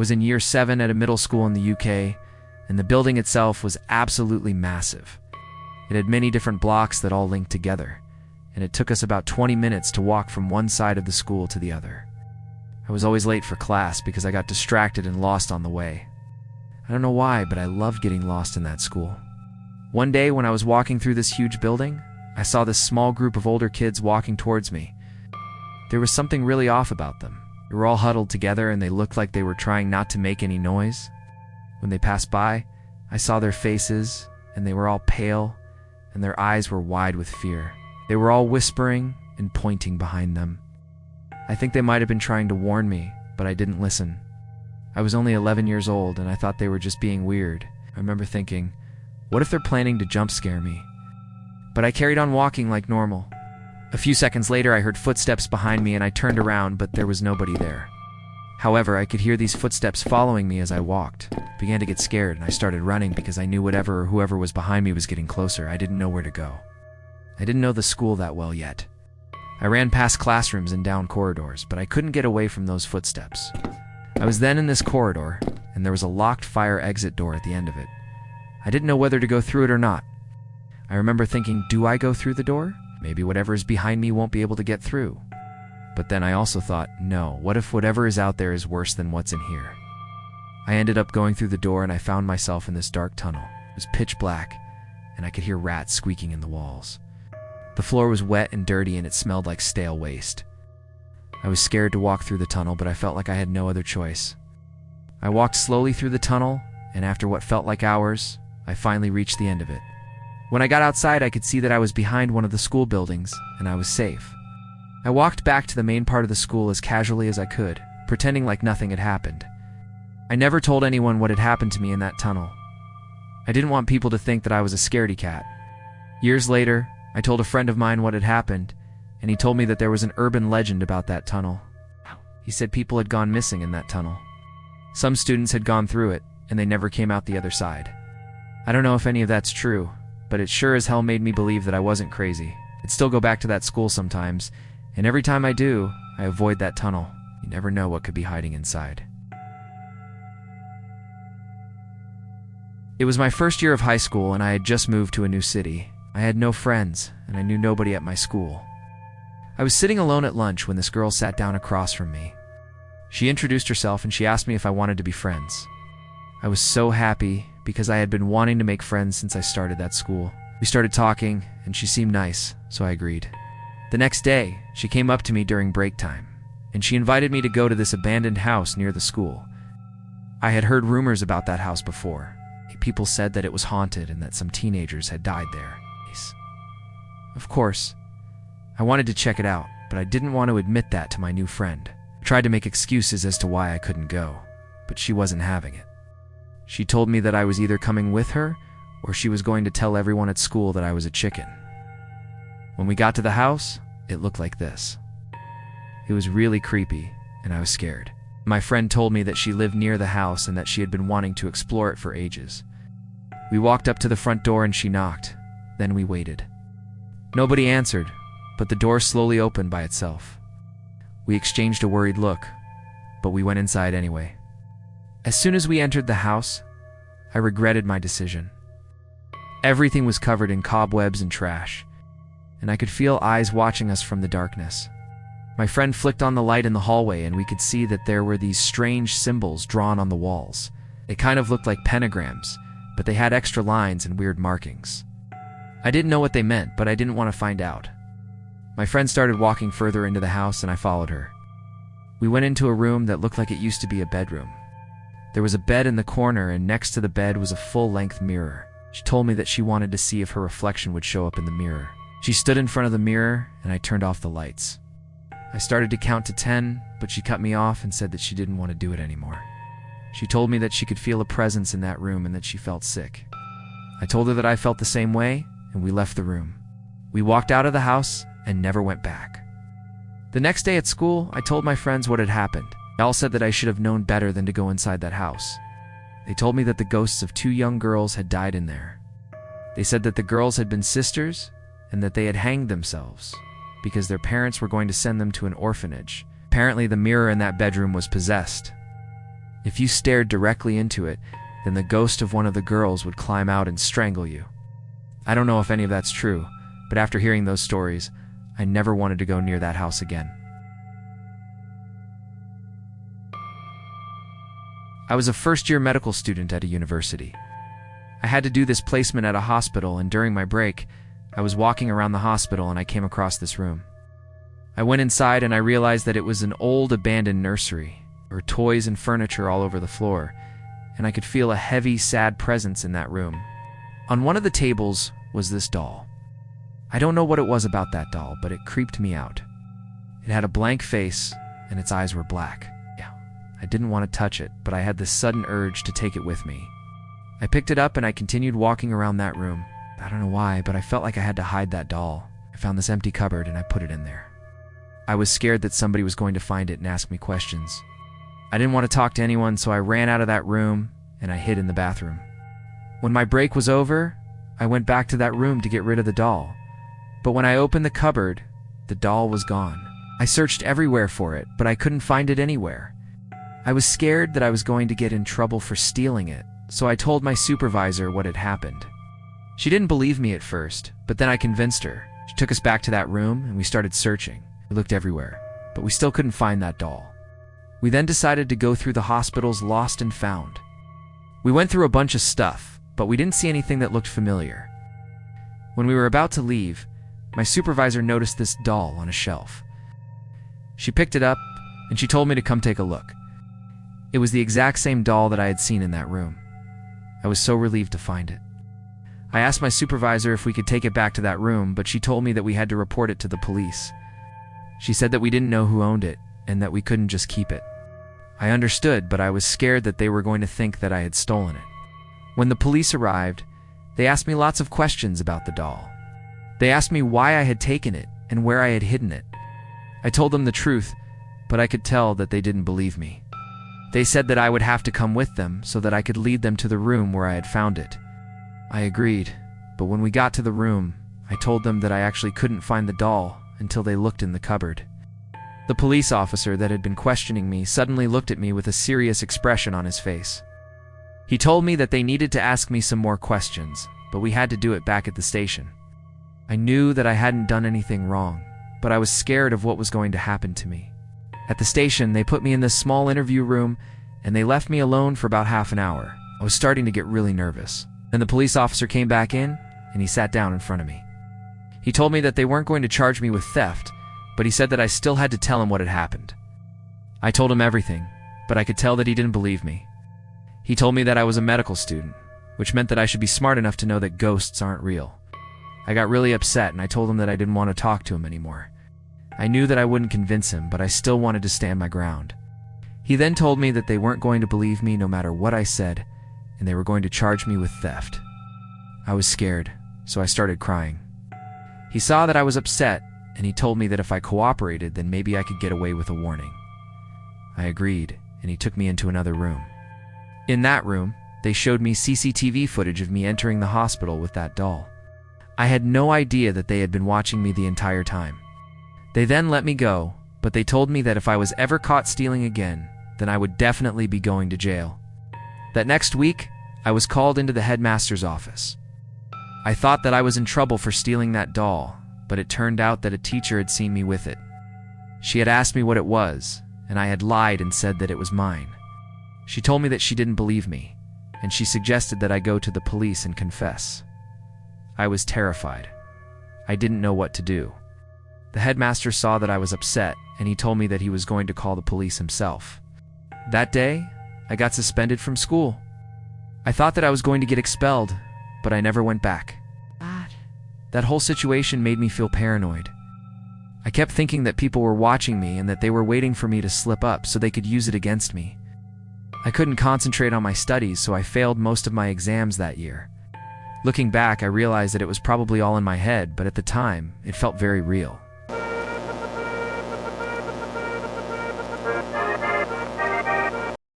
was in year 7 at a middle school in the UK, and the building itself was absolutely massive. It had many different blocks that all linked together, and it took us about 20 minutes to walk from one side of the school to the other. I was always late for class because I got distracted and lost on the way. I don't know why, but I loved getting lost in that school. One day when I was walking through this huge building, I saw this small group of older kids walking towards me. There was something really off about them. They were all huddled together and they looked like they were trying not to make any noise. When they passed by, I saw their faces, and they were all pale, and their eyes were wide with fear. They were all whispering and pointing behind them. I think they might have been trying to warn me, but I didn't listen. I was only 11 years old, and I thought they were just being weird. I remember thinking, what if they're planning to jump scare me? But I carried on walking like normal. A few seconds later, I heard footsteps behind me, and I turned around, but there was nobody there. However, I could hear these footsteps following me as I walked. I began to get scared, and I started running because I knew whatever or whoever was behind me was getting closer. I didn't know where to go. I didn't know the school that well yet. I ran past classrooms and down corridors, but I couldn't get away from those footsteps. I was then in this corridor, and there was a locked fire exit door at the end of it. I didn't know whether to go through it or not. I remember thinking, do I go through the door? Maybe whatever is behind me won't be able to get through. But then I also thought, no, what if whatever is out there is worse than what's in here? I ended up going through the door, and I found myself in this dark tunnel. It was pitch black, and I could hear rats squeaking in the walls. The floor was wet and dirty, and it smelled like stale waste. I was scared to walk through the tunnel, but I felt like I had no other choice. I walked slowly through the tunnel, and after what felt like hours, I finally reached the end of it. When I got outside, I could see that I was behind one of the school buildings, and I was safe. I walked back to the main part of the school as casually as I could, pretending like nothing had happened. I never told anyone what had happened to me in that tunnel. I didn't want people to think that I was a scaredy cat. Years later, I told a friend of mine what had happened, and he told me that there was an urban legend about that tunnel. He said people had gone missing in that tunnel. Some students had gone through it, and they never came out the other side. I don't know if any of that's true, but it sure as hell made me believe that I wasn't crazy. I'd still go back to that school sometimes, and every time I do, I avoid that tunnel. You never know what could be hiding inside. It was my first year of high school, and I had just moved to a new city. I had no friends, and I knew nobody at my school. I was sitting alone at lunch when this girl sat down across from me. She introduced herself, and she asked me if I wanted to be friends. I was so happy because I had been wanting to make friends since I started that school. We started talking, and she seemed nice, so I agreed. The next day, she came up to me during break time, and she invited me to go to this abandoned house near the school. I had heard rumors about that house before. People said that it was haunted and that some teenagers had died there. Of course, I wanted to check it out, but I didn't want to admit that to my new friend. I tried to make excuses as to why I couldn't go, but she wasn't having it. She told me that I was either coming with her or she was going to tell everyone at school that I was a chicken. When we got to the house, it looked like this. It was really creepy, and I was scared. My friend told me that she lived near the house and that she had been wanting to explore it for ages. We walked up to the front door and she knocked. Then we waited. Nobody answered, but the door slowly opened by itself. We exchanged a worried look, but we went inside anyway. As soon as we entered the house, I regretted my decision. Everything was covered in cobwebs and trash, and I could feel eyes watching us from the darkness. My friend flicked on the light in the hallway, and we could see that there were these strange symbols drawn on the walls. They kind of looked like pentagrams, but they had extra lines and weird markings. I didn't know what they meant, but I didn't want to find out. My friend started walking further into the house, and I followed her. We went into a room that looked like it used to be a bedroom. There was a bed in the corner, and next to the bed was a full-length mirror. She told me that she wanted to see if her reflection would show up in the mirror. She stood in front of the mirror, and I turned off the lights. I started to count to 10, but she cut me off and said that she didn't want to do it anymore. She told me that she could feel a presence in that room and that she felt sick. I told her that I felt the same way, and we left the room. We walked out of the house and never went back. The next day at school, I told my friends what had happened. They all said that I should have known better than to go inside that house. They told me that the ghosts of 2 young girls had died in there. They said that the girls had been sisters and that they had hanged themselves because their parents were going to send them to an orphanage. Apparently, the mirror in that bedroom was possessed. If you stared directly into it, then the ghost of one of the girls would climb out and strangle you. I don't know if any of that's true, but after hearing those stories, I never wanted to go near that house again. I was a first-year medical student at a university. I had to do this placement at a hospital, and during my break, I was walking around the hospital and I came across this room. I went inside and I realized that it was an old abandoned nursery. There were toys and furniture all over the floor, and I could feel a heavy, sad presence in that room. On one of the tables was this doll. I don't know what it was about that doll, but it creeped me out. It had a blank face and its eyes were black. I didn't want to touch it, but I had this sudden urge to take it with me. I picked it up and I continued walking around that room. I don't know why, but I felt like I had to hide that doll. I found this empty cupboard and I put it in there. I was scared that somebody was going to find it and ask me questions. I didn't want to talk to anyone, so I ran out of that room and I hid in the bathroom. When my break was over, I went back to that room to get rid of the doll. But when I opened the cupboard, the doll was gone. I searched everywhere for it, but I couldn't find it anywhere. I was scared that I was going to get in trouble for stealing it, so I told my supervisor what had happened. She didn't believe me at first, but then I convinced her. She took us back to that room and we started searching. We looked everywhere, but we still couldn't find that doll. We then decided to go through the hospital's lost and found. We went through a bunch of stuff, but we didn't see anything that looked familiar. When we were about to leave, my supervisor noticed this doll on a shelf. She picked it up and she told me to come take a look. It was the exact same doll that I had seen in that room. I was so relieved to find it. I asked my supervisor if we could take it back to that room, but she told me that we had to report it to the police. She said that we didn't know who owned it and that we couldn't just keep it. I understood, but I was scared that they were going to think that I had stolen it. When the police arrived, they asked me lots of questions about the doll. They asked me why I had taken it and where I had hidden it. I told them the truth, but I could tell that they didn't believe me. They said that I would have to come with them so that I could lead them to the room where I had found it. I agreed, but when we got to the room, I told them that I actually couldn't find the doll until they looked in the cupboard. The police officer that had been questioning me suddenly looked at me with a serious expression on his face. He told me that they needed to ask me some more questions, but we had to do it back at the station. I knew that I hadn't done anything wrong, but I was scared of what was going to happen to me. At the station, they put me in this small interview room, and they left me alone for about half an hour. I was starting to get really nervous. Then the police officer came back in, and he sat down in front of me. He told me that they weren't going to charge me with theft, but he said that I still had to tell him what had happened. I told him everything, but I could tell that he didn't believe me. He told me that I was a medical student, which meant that I should be smart enough to know that ghosts aren't real. I got really upset, and I told him that I didn't want to talk to him anymore. I knew that I wouldn't convince him, but I still wanted to stand my ground. He then told me that they weren't going to believe me no matter what I said, and they were going to charge me with theft. I was scared, so I started crying. He saw that I was upset, and he told me that if I cooperated, then maybe I could get away with a warning. I agreed, and he took me into another room. In that room, they showed me CCTV footage of me entering the hospital with that doll. I had no idea that they had been watching me the entire time. They then let me go, but they told me that if I was ever caught stealing again, then I would definitely be going to jail. That next week, I was called into the headmaster's office. I thought that I was in trouble for stealing that doll, but it turned out that a teacher had seen me with it. She had asked me what it was, and I had lied and said that it was mine. She told me that she didn't believe me, and she suggested that I go to the police and confess. I was terrified. I didn't know what to do. The headmaster saw that I was upset, and he told me that he was going to call the police himself. That day, I got suspended from school. I thought that I was going to get expelled, but I never went back. That whole situation made me feel paranoid. I kept thinking that people were watching me and that they were waiting for me to slip up so they could use it against me. I couldn't concentrate on my studies, so I failed most of my exams that year. Looking back, I realized that it was probably all in my head, but at the time, it felt very real.